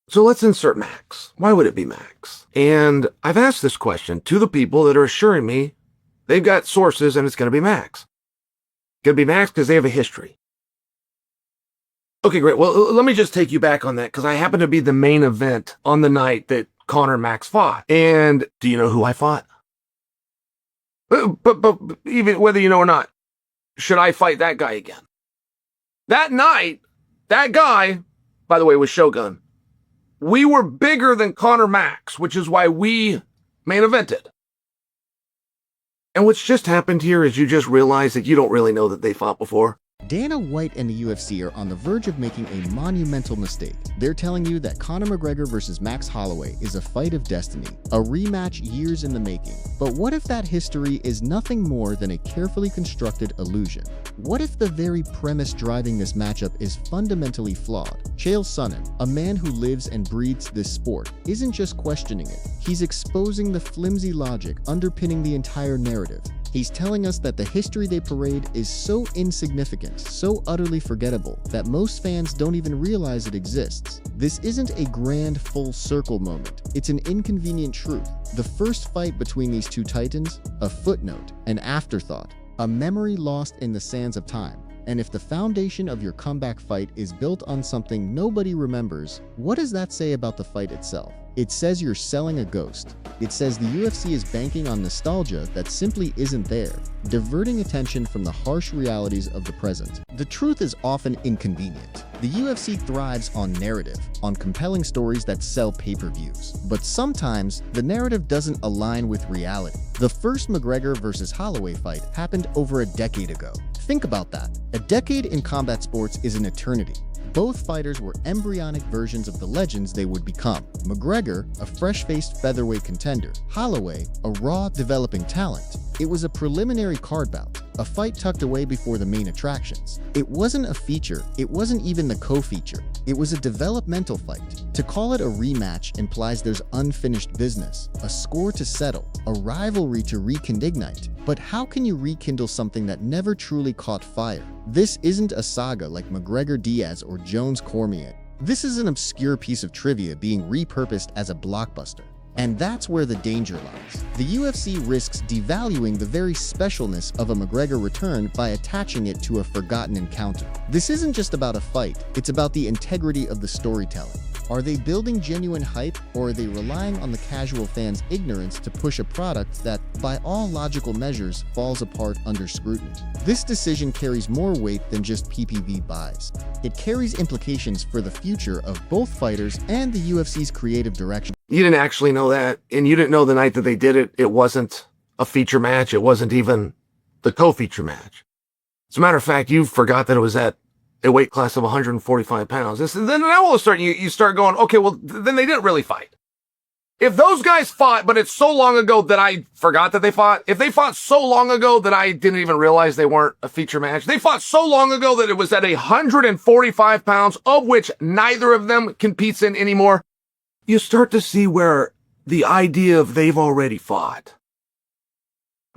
So let's insert Max. Why would it be Max? And I've asked this question to the people that are assuring me they've got sources and it's going to be Max. Going to be Max because they have a history. Okay, great. Well, let me just take you back on that because I happen to be the main event on the night that Conor Max fought. And do you know who I fought? But even whether you know or not, should I fight that guy again? That night, that guy, by the way, was Shogun. We were bigger than Conor Max, which is why we main evented. And what's just happened here is you just realize that you don't really know that they fought before. Dana White and the UFC are on the verge of making a monumental mistake. They're telling you that Conor McGregor versus Max Holloway is a fight of destiny, a rematch years in the making. But what if that history is nothing more than a carefully constructed illusion? What if the very premise driving this matchup is fundamentally flawed? Chael Sonnen, a man who lives and breathes this sport, isn't just questioning it. He's exposing the flimsy logic underpinning the entire narrative. He's telling us that the history they parade is so insignificant, so utterly forgettable, that most fans don't even realize it exists. This isn't a grand full circle moment. It's an inconvenient truth. The first fight between these two titans, a footnote, an afterthought, a memory lost in the sands of time. And if the foundation of your comeback fight is built on something nobody remembers, what does that say about the fight itself? It says you're selling a ghost. It says the UFC is banking on nostalgia that simply isn't there, diverting attention from the harsh realities of the present. The truth is often inconvenient. The UFC thrives on narrative, on compelling stories that sell pay-per-views. But sometimes, the narrative doesn't align with reality. The first McGregor versus Holloway fight happened over a decade ago. Think about that. A decade in combat sports is an eternity. Both fighters were embryonic versions of the legends they would become. McGregor, a fresh-faced featherweight contender. Holloway, a raw, developing talent. It was a preliminary card bout, a fight tucked away before the main attractions. It wasn't a feature, it wasn't even the co-feature. It was a developmental fight. To call it a rematch implies there's unfinished business, a score to settle, a rivalry to rekindle. But how can you rekindle something that never truly caught fire? This isn't a saga like McGregor-Diaz or Jones-Cormier. This is an obscure piece of trivia being repurposed as a blockbuster. And that's where the danger lies. The UFC risks devaluing the very specialness of a McGregor return by attaching it to a forgotten encounter. This isn't just about a fight, it's about the integrity of the storytelling. Are they building genuine hype, or are they relying on the casual fan's ignorance to push a product that, by all logical measures, falls apart under scrutiny? This decision carries more weight than just PPV buys. It carries implications for the future of both fighters and the UFC's creative direction. You didn't actually know that, and you didn't know the night that they did it, it wasn't a feature match. It wasn't even the co-feature match. As a matter of fact, you forgot that it was at a weight class of 145 pounds. And then all of a sudden you start going, okay, well, then they didn't really fight. If those guys fought, but it's so long ago that I forgot that they fought, if they fought so long ago that I didn't even realize they weren't a feature match, they fought so long ago that it was at 145 pounds, of which neither of them competes in anymore, you start to see where the idea of they've already fought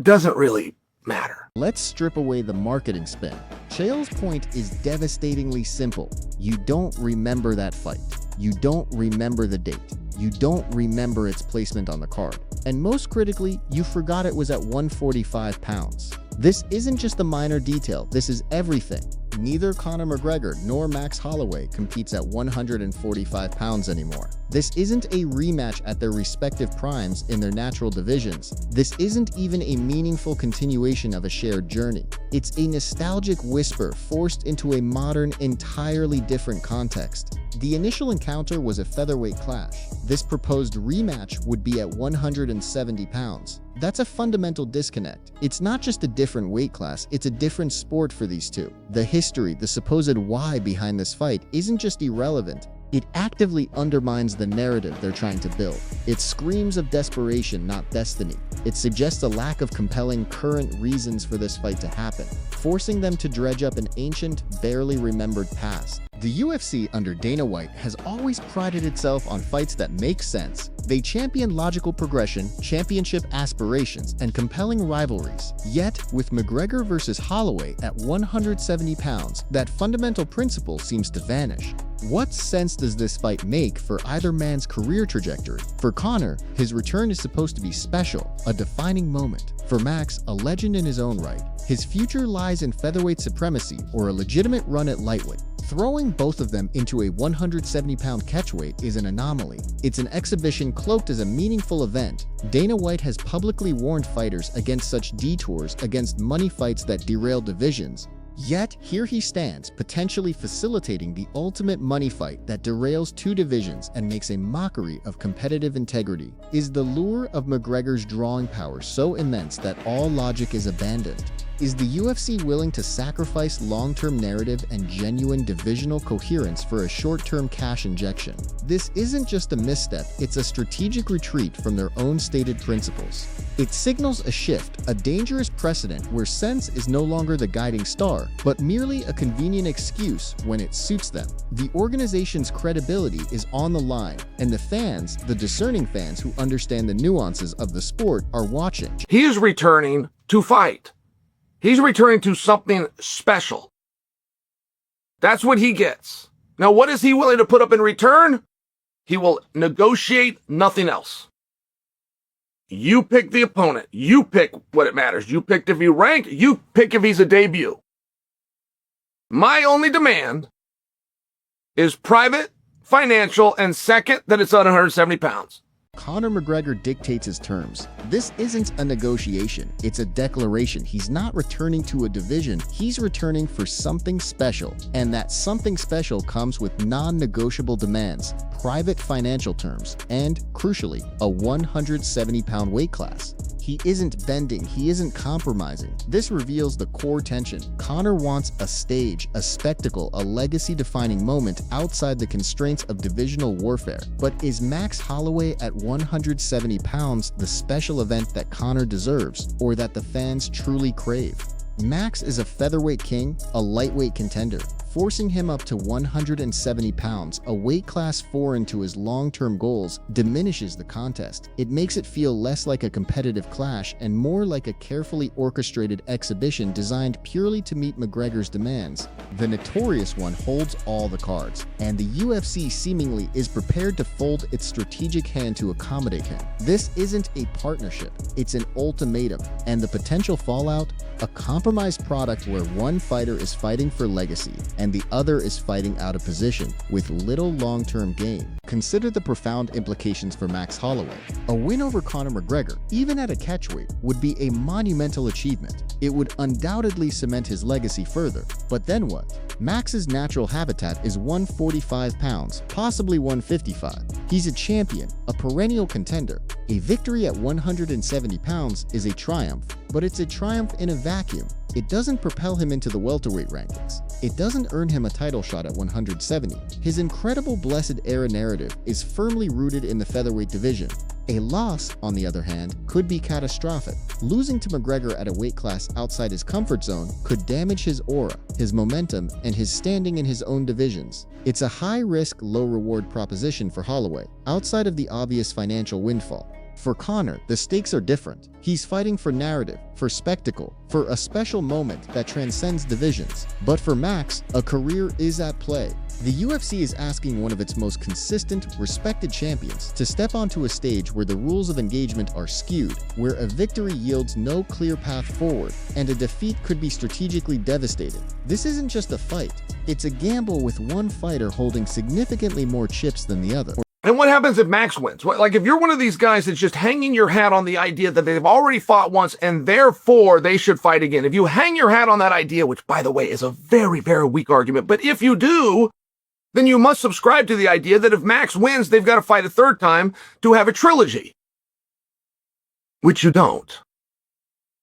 doesn't really matter. Let's strip away the marketing spin. Chael's point is devastatingly simple. You don't remember that fight. You don't remember the date. You don't remember its placement on the card. And most critically, you forgot it was at 145 pounds. This isn't just a minor detail, this is everything. Neither Conor McGregor nor Max Holloway competes at 145 pounds anymore. This isn't a rematch at their respective primes in their natural divisions. This isn't even a meaningful continuation of a shared journey. It's a nostalgic whisper forced into a modern, entirely different context. The initial encounter was a featherweight clash. This proposed rematch would be at 170 pounds. That's a fundamental disconnect. It's not just a different weight class, it's a different sport for these two. The history, the supposed why behind this fight isn't just irrelevant, it actively undermines the narrative they're trying to build. It screams of desperation, not destiny. It suggests a lack of compelling current reasons for this fight to happen, forcing them to dredge up an ancient, barely remembered past. The UFC under Dana White has always prided itself on fights that make sense. They champion logical progression, championship aspirations, and compelling rivalries. Yet, with McGregor versus Holloway at 170 pounds, that fundamental principle seems to vanish. What sense does this fight make for either man's career trajectory? For Conor, his return is supposed to be special, a defining moment. For Max, a legend in his own right. His future lies in featherweight supremacy or a legitimate run at lightweight. Throwing both of them into a 170-pound catchweight is an anomaly. It's an exhibition cloaked as a meaningful event. Dana White has publicly warned fighters against such detours, against money fights that derail divisions. Yet, here he stands, potentially facilitating the ultimate money fight that derails two divisions and makes a mockery of competitive integrity. Is the lure of McGregor's drawing power so immense that all logic is abandoned? Is the UFC willing to sacrifice long-term narrative and genuine divisional coherence for a short-term cash injection? This isn't just a misstep, it's a strategic retreat from their own stated principles. It signals a shift, a dangerous precedent where sense is no longer the guiding star, but merely a convenient excuse when it suits them. The organization's credibility is on the line, and the fans, the discerning fans who understand the nuances of the sport, are watching. He is returning to fight. He's returning to something special. That's what he gets. Now, what is he willing to put up in return? He will negotiate nothing else. You pick the opponent. You pick what it matters. You pick if he rank. You pick if he's a debut. My only demand is private, financial, and second, that it's on 170 pounds. Conor McGregor dictates his terms. This isn't a negotiation, it's a declaration. He's not returning to a division, he's returning for something special. And that something special comes with non-negotiable demands, private financial terms, and, crucially, a 170-pound weight class. He isn't bending, he isn't compromising. This reveals the core tension. Conor wants a stage, a spectacle, a legacy-defining moment outside the constraints of divisional warfare. But is Max Holloway at 170 pounds the special event that Conor deserves, or that the fans truly crave? Max is a featherweight king, a lightweight contender. Forcing him up to 170 pounds, a weight class foreign to his long-term goals, diminishes the contest. It makes it feel less like a competitive clash and more like a carefully orchestrated exhibition designed purely to meet McGregor's demands. The Notorious One holds all the cards, and the UFC seemingly is prepared to fold its strategic hand to accommodate him. This isn't a partnership, it's an ultimatum, and the potential fallout? A compromised product where one fighter is fighting for legacy and the other is fighting out of position with little long-term gain. Consider the profound implications for Max Holloway. A win over Conor McGregor, even at a catchweight, would be a monumental achievement. It would undoubtedly cement his legacy further. But then what? Max's natural habitat is 145 pounds, possibly 155. He's a champion, a perennial contender. A victory at 170 pounds is a triumph, but it's a triumph in a vacuum. It doesn't propel him into the welterweight rankings. It doesn't earn him a title shot at 170. His incredible blessed era narrative is firmly rooted in the featherweight division. A loss, on the other hand, could be catastrophic. Losing to McGregor at a weight class outside his comfort zone could damage his aura, his momentum, and his standing in his own divisions. It's a high-risk, low-reward proposition for Holloway, outside of the obvious financial windfall. For Conor, the stakes are different. He's fighting for narrative, for spectacle, for a special moment that transcends divisions. But for Max, a career is at play. The UFC is asking one of its most consistent, respected champions to step onto a stage where the rules of engagement are skewed, where a victory yields no clear path forward, and a defeat could be strategically devastating. This isn't just a fight, it's a gamble with one fighter holding significantly more chips than the other. And what happens if Max wins? Like, if you're one of these guys that's just hanging your hat on the idea that they've already fought once and therefore they should fight again. If you hang your hat on that idea, which, by the way, is a very, very weak argument, but if you do, then you must subscribe to the idea that if Max wins, they've got to fight a third time to have a trilogy. Which you don't.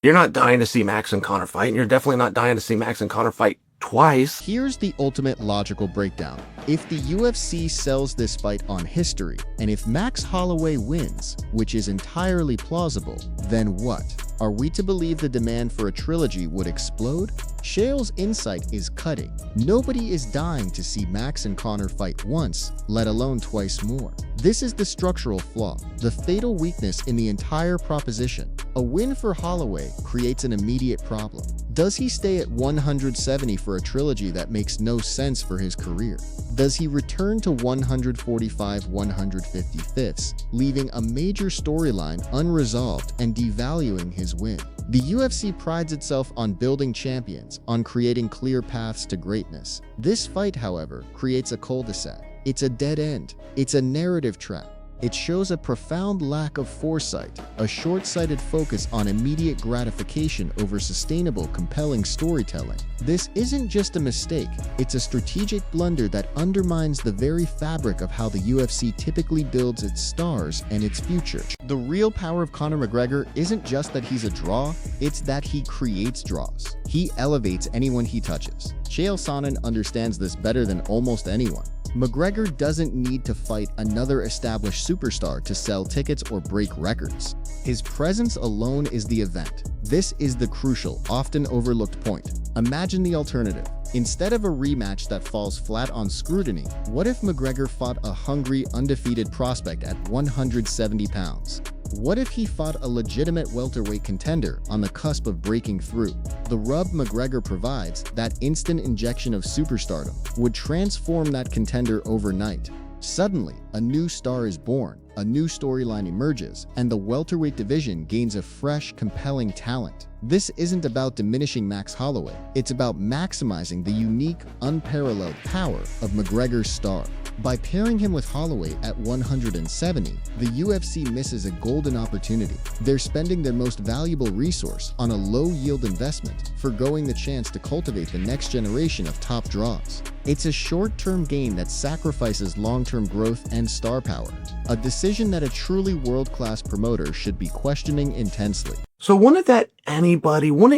You're not dying to see Max and Conor fight, and you're definitely not dying to see Max and Conor fight twice. Here's the ultimate logical breakdown. If the UFC sells this fight on history, and if Max Holloway wins, which is entirely plausible, then what? Are we to believe the demand for a trilogy would explode? Chael's insight is cutting. Nobody is dying to see Max and Conor fight once, let alone twice more. This is the structural flaw, the fatal weakness in the entire proposition. A win for Holloway creates an immediate problem. Does he stay at 170 for a trilogy that makes no sense for his career? Does he return to 145 155ths, leaving a major storyline unresolved and devaluing his win? The UFC prides itself on building champions, on creating clear paths to greatness. This fight, however, creates a cul-de-sac. It's a dead end. It's a narrative trap. It shows a profound lack of foresight, a short-sighted focus on immediate gratification over sustainable, compelling storytelling. This isn't just a mistake, it's a strategic blunder that undermines the very fabric of how the UFC typically builds its stars and its future. The real power of Conor McGregor isn't just that he's a draw, it's that he creates draws. He elevates anyone he touches. Chael Sonnen understands this better than almost anyone. McGregor doesn't need to fight another established superstar to sell tickets or break records. His presence alone is the event. This is the crucial, often overlooked point. Imagine the alternative. Instead of a rematch that falls flat on scrutiny, what if McGregor fought a hungry, undefeated prospect at 170 pounds? What if he fought a legitimate welterweight contender on the cusp of breaking through? The rub McGregor provides, that instant injection of superstardom, would transform that contender overnight. Suddenly, a new star is born, a new storyline emerges, and the welterweight division gains a fresh, compelling talent. This isn't about diminishing Max Holloway, it's about maximizing the unique, unparalleled power of McGregor's star. By pairing him with Holloway at 170, the UFC misses a golden opportunity. They're spending their most valuable resource on a low-yield investment, forgoing the chance to cultivate the next generation of top draws. It's a short-term gain that sacrifices long-term growth and star power, a decision that a truly world-class promoter should be questioning intensely. So wouldn't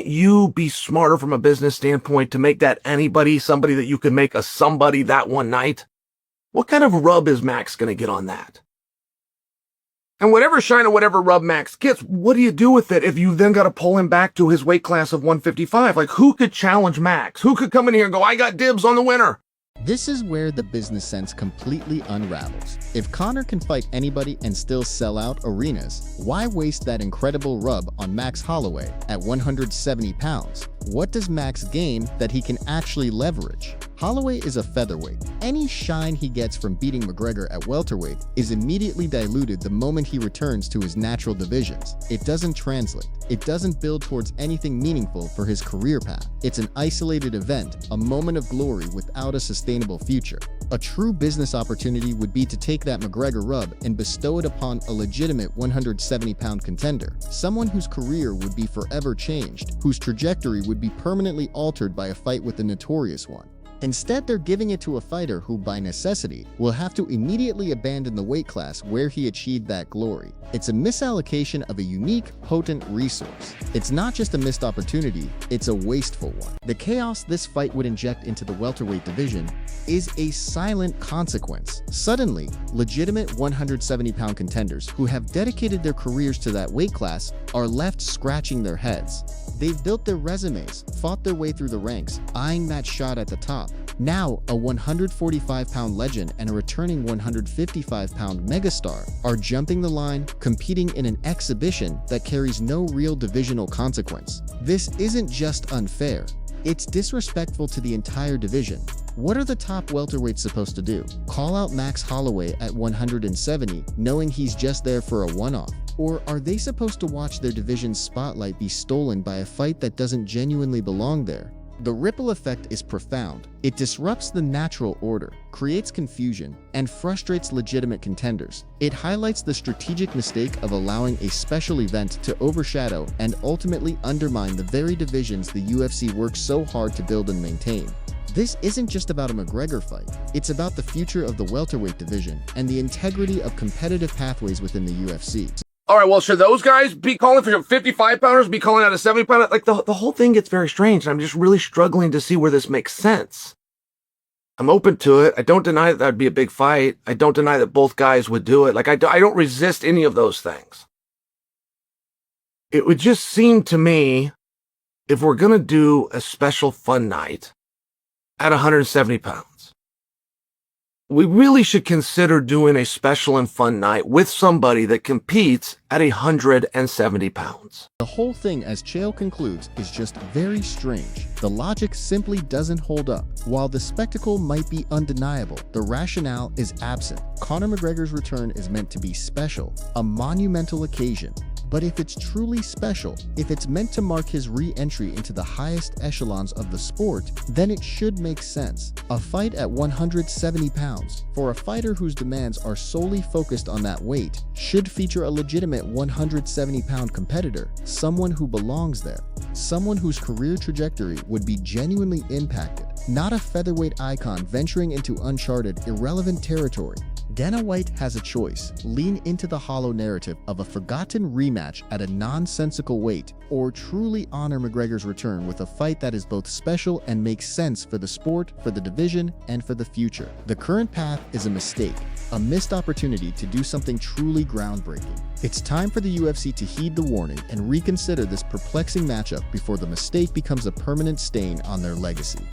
you be smarter from a business standpoint to make that anybody somebody that you could make a somebody that one night? What kind of rub is Max going to get on that? And whatever shine or whatever rub Max gets, what do you do with it if you then got to pull him back to his weight class of 155? Like, who could challenge Max? Who could come in here and go, I got dibs on the winner? This is where the business sense completely unravels. If Conor can fight anybody and still sell out arenas, why waste that incredible rub on Max Holloway at 170 pounds? What does Max gain that he can actually leverage? Holloway is a featherweight. Any shine he gets from beating McGregor at welterweight is immediately diluted the moment he returns to his natural divisions. It doesn't translate. It doesn't build towards anything meaningful for his career path. It's an isolated event, a moment of glory without a sustainable future. A true business opportunity would be to take that McGregor rub and bestow it upon a legitimate 170-pound contender, someone whose career would be forever changed, whose trajectory would be permanently altered by a fight with the notorious one. Instead, they're giving it to a fighter who, by necessity, will have to immediately abandon the weight class where he achieved that glory. It's a misallocation of a unique, potent resource. It's not just a missed opportunity, it's a wasteful one. The chaos this fight would inject into the welterweight division is a silent consequence. Suddenly, legitimate 170-pound contenders who have dedicated their careers to that weight class are left scratching their heads. They've built their resumes, fought their way through the ranks, eyeing that shot at the top. Now, a 145-pound legend and a returning 155-pound megastar are jumping the line, competing in an exhibition that carries no real divisional consequence. This isn't just unfair, it's disrespectful to the entire division. What are the top welterweights supposed to do? Call out Max Holloway at 170, knowing he's just there for a one-off? Or are they supposed to watch their division's spotlight be stolen by a fight that doesn't genuinely belong there? The ripple effect is profound. It disrupts the natural order, creates confusion, and frustrates legitimate contenders. It highlights the strategic mistake of allowing a special event to overshadow and ultimately undermine the very divisions the UFC works so hard to build and maintain. This isn't just about a McGregor fight. It's about the future of the welterweight division and the integrity of competitive pathways within the UFC. All right, well, should those guys be calling for 55-pounders, be calling out a 70-pounder? Like, the whole thing gets very strange, and I'm just really struggling to see where this makes sense. I'm open to it. I don't deny that that'd be a big fight. I don't deny that both guys would do it. Like, I don't resist any of those things. It would just seem to me, if we're going to do a special fun night at 170 pounds, we really should consider doing a special and fun night with somebody that competes at 170 pounds. The whole thing, as Chael concludes, is just very strange. The logic simply doesn't hold up. While the spectacle might be undeniable, the rationale is absent. Conor McGregor's return is meant to be special, a monumental occasion. But if it's truly special, if it's meant to mark his re-entry into the highest echelons of the sport, then it should make sense. A fight at 170 pounds, for a fighter whose demands are solely focused on that weight, should feature a legitimate 170-pound competitor, someone who belongs there, someone whose career trajectory would be genuinely impacted, not a featherweight icon venturing into uncharted, irrelevant territory. Dana White has a choice: lean into the hollow narrative of a forgotten rematch at a nonsensical weight, or truly honor McGregor's return with a fight that is both special and makes sense for the sport, for the division, and for the future. The current path is a mistake, a missed opportunity to do something truly groundbreaking. It's time for the UFC to heed the warning and reconsider this perplexing matchup before the mistake becomes a permanent stain on their legacy.